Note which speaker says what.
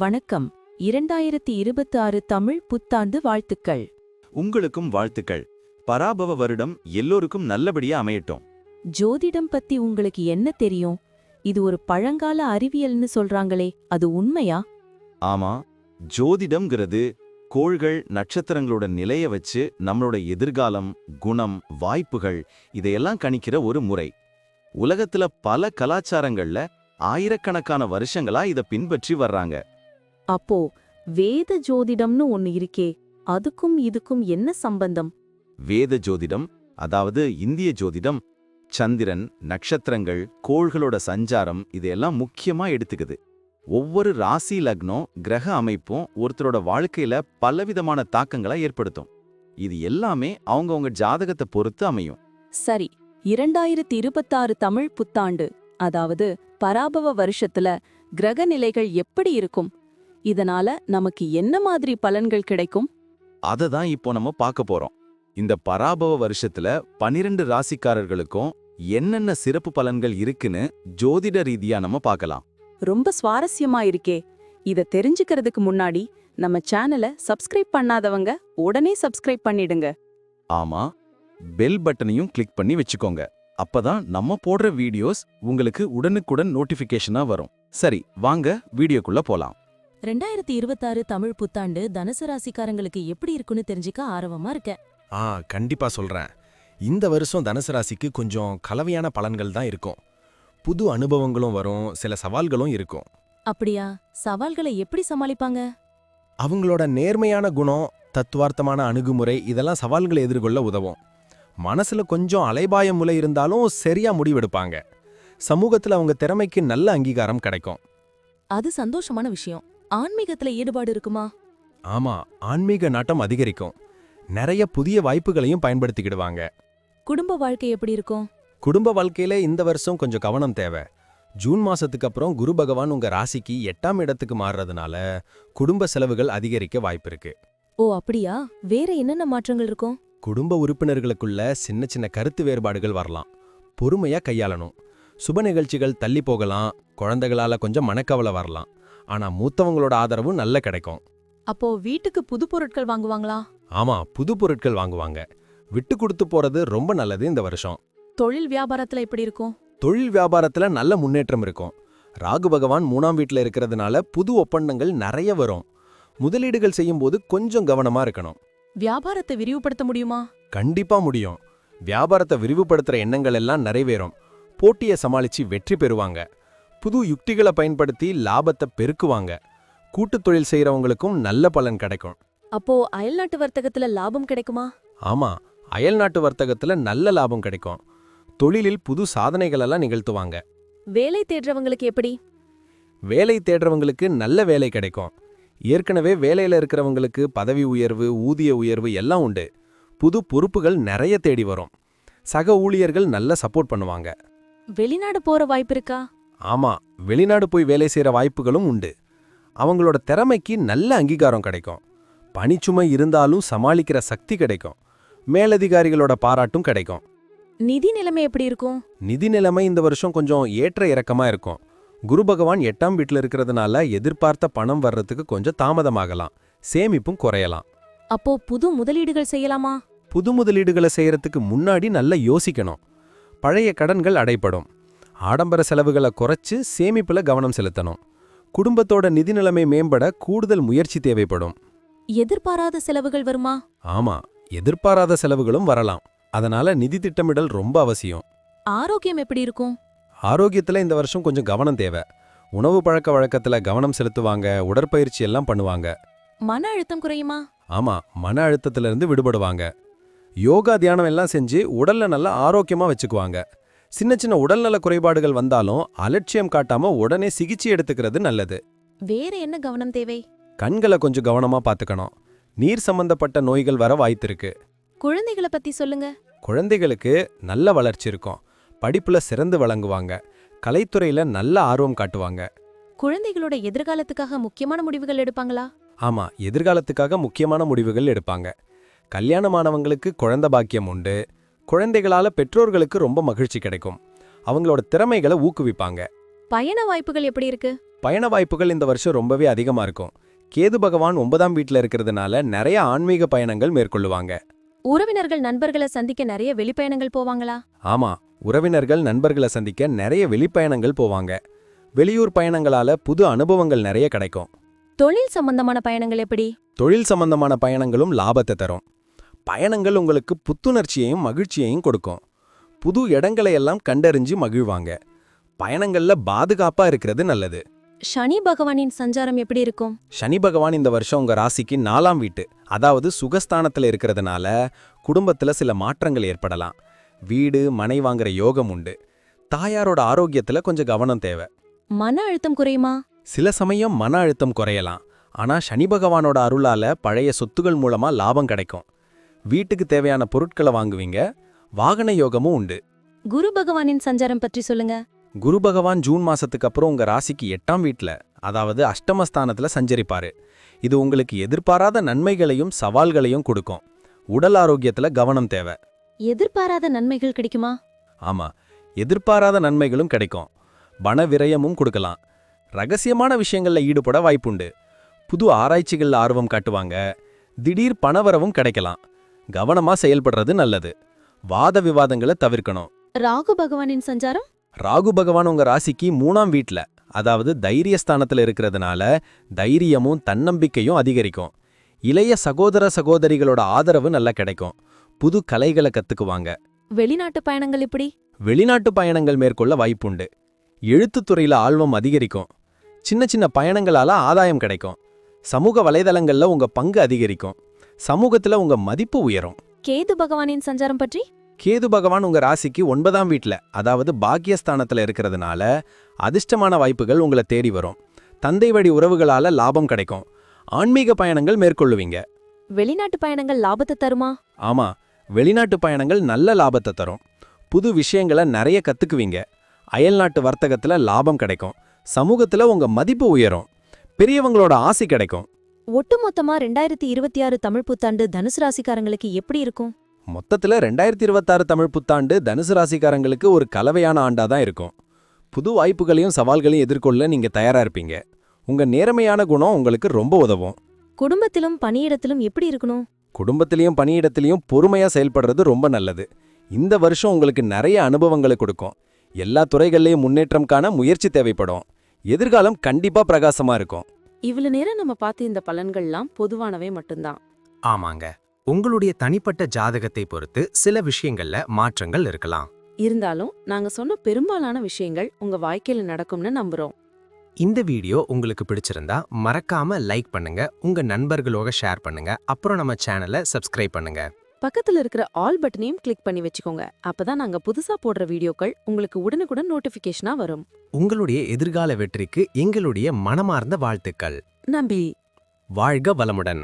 Speaker 1: வணக்கம். 2026 தமிழ் புத்தாண்டு வாழ்த்துக்கள்.
Speaker 2: உங்களுக்கும் வாழ்த்துக்கள். பராபவ வருடம் எல்லோருக்கும் நல்லபடியா அமையட்டும்.
Speaker 1: ஜோதிடம் பத்தி உங்களுக்கு என்ன தெரியும்? இது ஒரு பழங்கால அறிவியல்னு சொல்றாங்களே, அது உண்மையா?
Speaker 2: ஆமா, ஜோதிடம்ங்கிறது கோள்கள் நட்சத்திரங்களோட நிலைய வச்சு நம்மளோட எதிர்காலம், குணம், வாய்ப்புகள் இதையெல்லாம் கணிக்கிற ஒரு முறை. உலகத்துல பல கலாச்சாரங்கள்ல ஆயிரக்கணக்கான வருஷங்களா இத பின்பற்றி வர்றாங்க.
Speaker 1: அப்போ வேத ஜோதிடம்னு ஒன்னு இருக்கே, அதுக்கும் இதுக்கும் என்ன சம்பந்தம்?
Speaker 2: வேத ஜோதிடம், அதாவது இந்திய ஜோதிடம், சந்திரன், நட்சத்திரங்கள், கோள்களோட சஞ்சாரம் இதையெல்லாம் முக்கியமா எடுத்துக்குது. ஒவ்வொரு ராசி லக்னம், கிரக அமைப்பும் ஒருத்தரோட வாழ்க்கையில பலவிதமான தாக்கங்களை ஏற்படுத்தும். இது எல்லாமே அவங்கவங்க ஜாதகத்தை பொறுத்து அமையும்.
Speaker 1: சரி, 2026 தமிழ் புத்தாண்டு, அதாவது பராபவ வருஷத்துல கிரக நிலைகள் எப்படி இருக்கும்? இதனால நமக்கு என்ன மாதிரி பலன்கள் கிடைக்கும்?
Speaker 2: அததான் இப்போ நம்ம பார்க்க போறோம். இந்த பராபவ வருஷத்துல 12 ராசிக்காரர்களுக்கும் என்னென்ன சிறப்பு பலன்கள் இருக்குன்னு ஜோதிட ரீதியா நம்ம பார்க்கலாம்.
Speaker 1: ரொம்ப சுவாரஸ்யமா இருக்கே. இத தெரிஞ்சுக்கிறதுக்கு முன்னாடி நம்ம சேனலை சப்ஸ்கிரைப் பண்ணாதவங்க உடனே சப்ஸ்கிரைப் பண்ணிடுங்க.
Speaker 2: ஆமா, பெல் பட்டனையும் கிளிக் பண்ணி வச்சுக்கோங்க. அப்பதான் நம்ம போடுற வீடியோஸ் உங்களுக்கு உடனுக்குடன் நோட்டிபிகேஷனா வரும். சரி, வாங்க வீடியோக்குள்ள போலாம்.
Speaker 1: 2026 தமிழ் புத்தாண்டு தனுசு ராசிக்காரங்களுக்கு எப்படி இருக்குன்னு தெரிஞ்சுக்க ஆர்வமா இருக்கேன்.
Speaker 3: கண்டிப்பா சொல்றேன். இந்த வருஷம் தனுசு ராசிக்கு கொஞ்சம் கலவையான பலன்கள் தான் இருக்கும். புது அனுபவங்களும் வரும், சில சவால்களும் இருக்கும்.
Speaker 1: அப்படியா? சவால்களை எப்படி சமாளிப்பாங்க?
Speaker 3: அவங்களோட நேர்மையான குணம், தத்துவார்த்தமான அணுகுமுறை இதெல்லாம் சவால்களை எதிர்கொள்ள உதவும். மனசுல கொஞ்சம் அலைபாயம் முலை இருந்தாலும் சரியா முடிவெடுப்பாங்க. சமூகத்துல அவங்க திறமைக்கு நல்ல அங்கீகாரம் கிடைக்கும்.
Speaker 1: அது சந்தோஷமான விஷயம். ஆன்மீகத்துல ஈடுபாடு இருக்குமா?
Speaker 3: ஆமா, ஆன்மீக நாட்டம் அதிகரிக்கும். நிறைய புதிய வாய்ப்புகளையும் பயன்படுத்திக்கிடுவாங்க.
Speaker 1: குடும்ப வாழ்க்கை எப்படி இருக்கும்?
Speaker 3: குடும்ப வாழ்க்கையில இந்த வருஷம் கொஞ்சம் கவனம் தேவை. ஜூன் மாசத்துக்கு அப்புறம் குரு பகவான் உங்க ராசிக்கு 8ஆம் இடத்துக்கு மாறுறதுனால குடும்ப செலவுகள் அதிகரிக்க வாய்ப்பிருக்கு.
Speaker 1: ஓ அப்படியா? வேற என்னென்ன மாற்றங்கள் இருக்கும்?
Speaker 3: குடும்ப உறுப்பினர்களுக்குள்ள சின்ன சின்ன கருத்து வேறுபாடுகள் வரலாம். பொறுமையா கையாளணும். சுப நிகழ்ச்சிகள் தள்ளி போகலாம். குழந்தைகளால கொஞ்சம் மனக்கவலை வரலாம். ஆனா மூத்தவங்களோட ஆதரவும் நல்ல கிடைக்கும்.
Speaker 1: அப்போ வீட்டுக்கு புது பொருட்கள் வாங்குவாங்களா?
Speaker 3: ஆமா, புது பொருட்கள் வாங்குவாங்க. விட்டு கொடுத்து போறது ரொம்ப நல்லது இந்த வருஷம்.
Speaker 1: தொழில் வியாபாரத்துல எப்படி இருக்கும்?
Speaker 3: தொழில் வியாபாரத்துல நல்ல முன்னேற்றம் இருக்கும். ராகு பகவான் 3ஆம் வீட்டுல இருக்கிறதுனால புது ஒப்பந்தங்கள் நிறைய வரும். முதலீடுகள் செய்யும் போது கொஞ்சம் கவனமா இருக்கணும்.
Speaker 1: வியாபாரத்தை விரிவுபடுத்த முடியுமா?
Speaker 3: கண்டிப்பா முடியும். வியாபாரத்தை விரிவுபடுத்துற எண்ணங்கள் எல்லாம் நிறைவேறும். போட்டியை சமாளிச்சு வெற்றி பெறுவாங்க. புது யுக்திகளை பயன்படுத்தி லாபத்தை பெருக்குவாங்க. கூட்டுத் தொழில் செய்யறவங்களுக்கும் நல்ல பலன் கிடைக்கும்.
Speaker 1: அப்போ அயல்நாட்டு வர்த்தகத்துல லாபம் கிடைக்குமா?
Speaker 3: ஆமா, அயல்நாட்டு வர்த்தகத்துல நல்ல லாபம் கிடைக்கும். தொழிலில் புது சாதனைகளெல்லாம் நிகழ்த்துவாங்க.
Speaker 1: வேலை தேடுறவங்களுக்கு எப்படி?
Speaker 3: வேலை தேடுறவங்களுக்கு நல்ல வேலை கிடைக்கும். ஏற்கனவே வேலையில இருக்கிறவங்களுக்கு பதவி உயர்வு, ஊதிய உயர்வு எல்லாம் உண்டு. புது பொறுப்புகள் நிறைய தேடி வரும். சக ஊழியர்கள் நல்ல சப்போர்ட் பண்ணுவாங்க.
Speaker 1: வெளிநாடு போற வாய்ப்பு இருக்கா?
Speaker 3: ஆமா, வெளிநாடு போய் வேலை செய்யற வாய்ப்புகளும் உண்டு. அவங்களோட திறமைக்கு நல்ல அங்கீகாரம் கிடைக்கும். பணிச்சுமை இருந்தாலும் சமாளிக்கிற சக்தி கிடைக்கும். மேலதிகாரிகளோட பாராட்டும் கிடைக்கும்.
Speaker 1: நிதி நிலைமை எப்படி இருக்கும்?
Speaker 3: நிதி நிலைமை இந்த வருஷம் கொஞ்சம் ஏற்ற இறக்கமா இருக்கும். குரு பகவான் 8ஆம் வீட்டில் இருக்கிறதுனால எதிர்பார்த்த பணம் வர்றதுக்கு கொஞ்சம் தாமதமாகலாம். சேமிப்பும் குறையலாம்.
Speaker 1: அப்போ புது முதலீடுகள் செய்யலாமா?
Speaker 3: புது முதலீடுகளை செய்யறதுக்கு முன்னாடி நல்லா யோசிக்கணும். பழைய கடன்கள் அடைப்படும். ஆடம்பர செலவுகளை குறைச்சு சேமிப்புல கவனம் செலுத்தணும். குடும்பத்தோட நிதி நிலைமை மேம்பட கூடுதல் முயற்சி தேவைப்படும்.
Speaker 1: எதிர்பாராத செலவுகள் வருமா?
Speaker 3: ஆமா, எதிர்பாராத செலவுகளும் வரலாம். அதனால நிதி திட்டமிடல் ரொம்ப அவசியம்.
Speaker 1: ஆரோக்கியம் எப்படி இருக்கும்?
Speaker 3: ஆரோக்கியத்துல இந்த வருஷம் கொஞ்சம் கவனம் தேவை. உணவு பழக்க வழக்கத்துல கவனம் செலுத்துவாங்க. உடற்பயிற்சி எல்லாம் பண்ணுவாங்க.
Speaker 1: மன அழுத்தம் குறையுமா?
Speaker 3: ஆமா, மன அழுத்தத்துல இருந்து விடுபடுவாங்க. யோகா தியானம் எல்லாம் செஞ்சு உடல்ல நல்லா ஆரோக்கியமா வச்சுக்குவாங்க. சின்ன சின்ன உடல்நல குறைபாடுகள் வந்தாலும் அலட்சியம் காட்டாம உடனே சிகிச்சை எடுத்துக்கிறது நல்லது.
Speaker 1: வேற என்ன கவனம் தேவை?
Speaker 3: கண்களை கொஞ்சம் கவனமா பாத்துக்கணும். நீர் சம்பந்தப்பட்ட நோய்கள் வர வாய்த்திருக்கு.
Speaker 1: குழந்தைகளை பத்தி சொல்லுங்க.
Speaker 3: குழந்தைகளுக்கு நல்ல வளர்ச்சி இருக்கும். படிப்புல சிறந்து வழங்குவாங்க. கலைத்துறையில நல்ல ஆர்வம் காட்டுவாங்க.
Speaker 1: குழந்தைகளோட எதிர்காலத்துக்காக முக்கியமான முடிவுகள் எடுப்பாங்களா?
Speaker 3: ஆமா, எதிர்காலத்துக்காக முக்கியமான முடிவுகள் எடுப்பாங்க. கல்யாணமானவங்களுக்கு குழந்தை பாக்கியம் உண்டு. குழந்தைகளால பெற்றோர்களுக்கு ரொம்ப மகிழ்ச்சி கிடைக்கும். அவங்களோட திறமைகளை ஊக்குவிப்பாங்க.
Speaker 4: பயண வாய்ப்புகள் எப்படி இருக்கு?
Speaker 3: பயண வாய்ப்புகள் இந்த வருஷம் ரொம்பவே அதிகமா இருக்கும். கேது பகவான் 9ஆம் வீட்ல இருக்கிறதுனால நிறைய ஆன்மீக பயணங்கள் மேற்கொள்ளுவாங்க.
Speaker 4: உறவினர்கள் நண்பர்களை சந்திக்க நிறைய வெளிப்பயணங்கள் போவாங்களா?
Speaker 3: ஆமா, உறவினர்கள் நண்பர்களை சந்திக்க நிறைய வெளிப்பயணங்கள் போவாங்க. வெளியூர் பயணங்களால புது அனுபவங்கள் நிறைய கிடைக்கும்.
Speaker 4: தொழில் சம்பந்தமான பயணங்கள் எப்படி?
Speaker 3: தொழில் சம்பந்தமான பயணங்களும் லாபத்தை தரும். பயணங்கள் உங்களுக்கு புத்துணர்ச்சியையும் மகிழ்ச்சியையும் கொடுக்கும். புது இடங்களை எல்லாம் கண்டறிஞ்சு மகிழ்வாங்க. பயணங்கள்ல பாதுகாப்பா இருக்கிறது நல்லது.
Speaker 4: சனி பகவானின் சஞ்சாரம் எப்படி இருக்கும்?
Speaker 3: சனி பகவான் இந்த வருஷம் உங்க ராசிக்கு 4ஆம் வீட்டு, அதாவது சுகஸ்தானத்துல இருக்கிறதுனால குடும்பத்துல சில மாற்றங்கள் ஏற்படலாம். வீடு மனை வாங்குற யோகம் உண்டு. தாயாரோட ஆரோக்கியத்துல கொஞ்சம் கவனம் தேவை.
Speaker 4: மன அழுத்தம் குறையுமா?
Speaker 3: சில சமயம் மன அழுத்தம் குறையலாம். ஆனா சனி பகவானோட அருளால பழைய சொத்துகள் மூலமா லாபம் கிடைக்கும். வீட்டுக்கு தேவையான பொருட்களை வாங்குவீங்க. வாகன யோகமும் உண்டு.
Speaker 4: குரு பகவானின் சஞ்சாரம் பற்றி சொல்லுங்க.
Speaker 3: குரு பகவான் ஜூன் மாசத்துக்கு அப்புறம் உங்க ராசிக்கு 8ஆம் வீட்ல, அதாவது அஷ்டமஸ்தானத்துல சஞ்சரிப்பாரு. இது உங்களுக்கு எதிர்பாராத நன்மைகளையும் சவால்களையும் கொடுக்கும். உடல் ஆரோக்கியத்துல கவனம் தேவை.
Speaker 4: எதிர்பாராத நன்மைகள் கிடைக்குமா?
Speaker 3: ஆமா, எதிர்பாராத நன்மைகளும் கிடைக்கும். பண விரயமும் கொடுக்கலாம். ரகசியமான விஷயங்கள்ல ஈடுபட வாய்ப்புண்டு. புது ஆராய்ச்சிகள்ல ஆர்வம் காட்டுவாங்க. திடீர் பணவரவும் கிடைக்கலாம். கவனமா செயல்படுறது நல்லது. வாத விவாதங்களை தவிர்க்கணும்.
Speaker 4: ராகு பகவானின் சஞ்சாரம்?
Speaker 3: ராகு பகவான் உங்க ராசிக்கு 3ஆம் வீட்ல, அதாவது தைரியஸ்தானத்துல இருக்கிறதுனால தைரியமும் தன்னம்பிக்கையும் அதிகரிக்கும். இளைய சகோதர சகோதரிகளோட ஆதரவு நல்லா கிடைக்கும். புது கலைகளை கத்துக்குவாங்க.
Speaker 4: வெளிநாட்டு பயணங்கள் எப்படி?
Speaker 3: வெளிநாட்டு பயணங்கள் மேற்கொள்ள வாய்ப்புண்டு. எழுத்துத்துறையில ஆர்வம் அதிகரிக்கும். சின்ன சின்ன பயணங்களால ஆதாயம் கிடைக்கும். சமூக வலைதளங்கள்ல உங்க பங்கு அதிகரிக்கும். சமூகத்துல உங்க மதிப்பு உயரும்.
Speaker 4: கேது பகவானின் சஞ்சாரம் பற்றி?
Speaker 3: கேது பகவான் உங்க ராசிக்கு 9ஆம் வீட்ல, அதாவது பாக்கியஸ்தானத்துல இருக்கிறதுனால அதிர்ஷ்டமான வாய்ப்புகள் உங்களை தேடி வரும். தந்தை வழி உறவுகளால லாபம் கிடைக்கும். ஆன்மீக பயணங்கள் மேற்கொள்ளுவீங்க.
Speaker 4: வெளிநாட்டு பயணங்கள் லாபத்தை தருமா?
Speaker 3: ஆமா, வெளிநாட்டு பயணங்கள் நல்ல லாபத்தை தரும். புது விஷயங்களை நிறைய கத்துக்குவீங்க. அயல்நாட்டு வர்த்தகத்துல லாபம் கிடைக்கும். சமூகத்துல உங்க மதிப்பு உயரும். பெரியவங்களோட ஆசை கிடைக்கும்.
Speaker 4: ஒட்டுமொத்தமா 2026 தமிழ் புத்தாண்டு தனுசு ராசிக்காரங்களுக்கு எப்படி இருக்கும்?
Speaker 3: மொத்தத்துல 2026 தமிழ் புத்தாண்டு தனுசு ராசிக்காரங்களுக்கு ஒரு கலவையான ஆண்டா தான் இருக்கும். புது வாய்ப்புகளையும் சவால்களையும் எதிர்கொள்ள நீங்க தயாரா இருப்பீங்க. உங்க நேர்மையான குணம் உங்களுக்கு ரொம்ப உதவும்.
Speaker 4: குடும்பத்திலும் பணியிடத்திலும் எப்படி இருக்கணும்?
Speaker 3: குடும்பத்திலையும் பணியிடத்திலையும் பொறுமையா செயல்படுறது ரொம்ப நல்லது. இந்த வருஷம் உங்களுக்கு நிறைய அனுபவங்களை கொடுக்கும். எல்லா துறைகள்லயும் முன்னேற்றம் காண முயற்சி தேவைப்படும். எதிர்காலம் கண்டிப்பா பிரகாசமா இருக்கும்.
Speaker 1: இவ்வளவு நேரம் நம்ம பார்த்த இந்த பலன்கள்லாம் பொதுவானவை மட்டும்தான்.
Speaker 5: ஆமாங்க, உங்களுடைய தனிப்பட்ட ஜாதகத்தை பொறுத்து சில விஷயங்கள்ல மாற்றங்கள் இருக்கலாம்.
Speaker 1: இருந்தாலும் நாங்க சொன்ன பெரும்பாலான விஷயங்கள் உங்க வாழ்க்கையில நடக்கும்னு நம்புறோம்.
Speaker 5: இந்த வீடியோ உங்களுக்கு பிடிச்சிருந்தா மறக்காம லைக் பண்ணுங்க, உங்க நண்பர்களோட ஷேர் பண்ணுங்க, அப்புறம் நம்ம சேனலை சப்ஸ்கிரைப் பண்ணுங்க.
Speaker 1: பக்கத்துல இருக்கிற ஆல் பட்டனையும் கிளிக் பண்ணி வச்சுக்கோங்க. அப்பதான் நாங்க புதுசா போடுற வீடியோக்கள் உங்களுக்கு உடனுக்குடன் நோட்டிபிகேஷனா வரும்.
Speaker 5: உங்களுடைய எதிர்கால வெற்றிக்கு எங்களுடைய மனமார்ந்த வாழ்த்துக்கள்.
Speaker 1: நம்பி
Speaker 5: வாழ்க வளமுடன்.